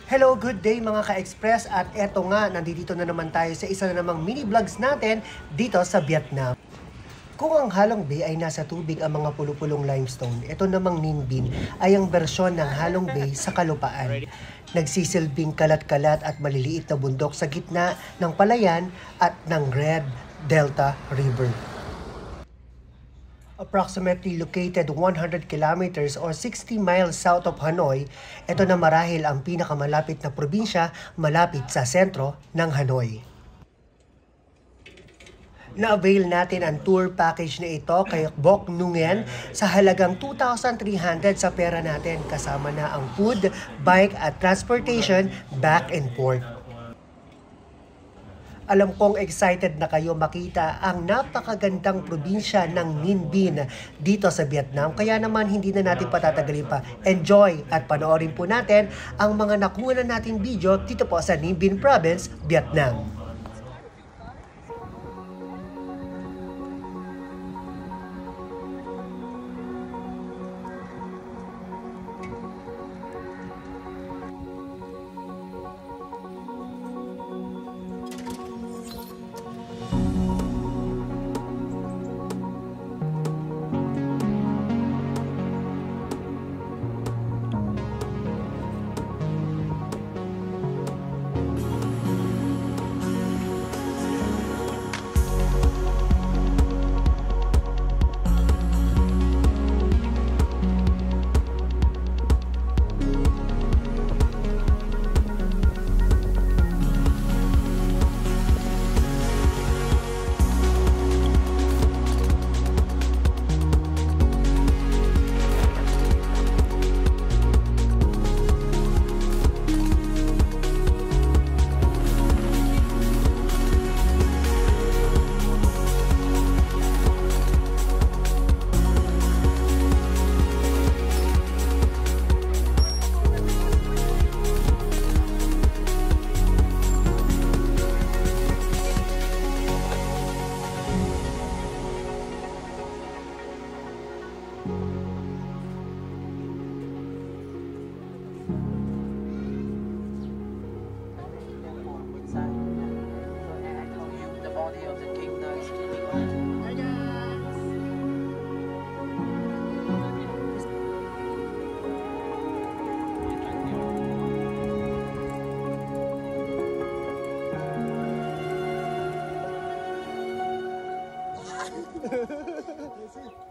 Hello, good day mga ka-express at eto nga, nandito na naman tayo sa isa na namang mini vlogs natin dito sa Vietnam. Kung ang Halong Bay ay nasa tubig ang mga pulupulong limestone, ito namang Ninh Binh ay ang bersyon ng Halong Bay sa kalupaan. Nagsisilbing kalat-kalat at maliliit na bundok sa gitna ng palayan at ng Red Delta River. Approximately located 100 kilometers or 60 miles south of Hanoi, ito na marahil ang pinakamalapit na probinsya malapit sa sentro ng Hanoi. Na-avail natin ang tour package na ito kay Bok Nguyen sa halagang 2,300 sa pera natin, kasama na ang food, bike at transportation back and forth. Alam kong excited na kayo makita ang napakagandang probinsya ng Ninh Binh dito sa Vietnam. Kaya naman hindi na natin patatagalin pa. Enjoy at panoorin po natin ang mga nakuha nating video dito po sa Ninh Binh Province, Vietnam.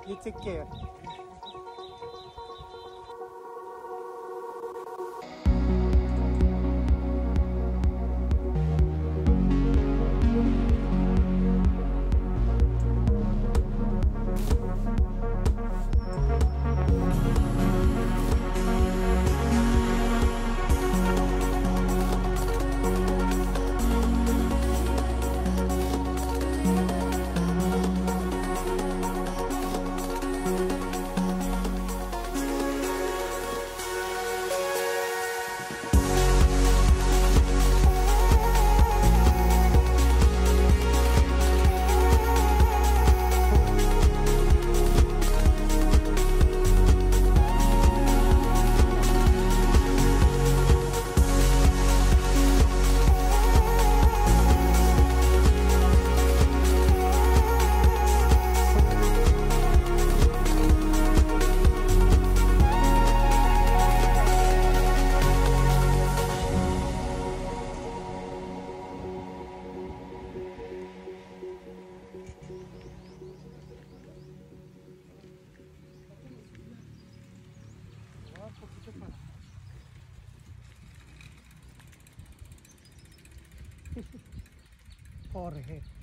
You take care. Jorge.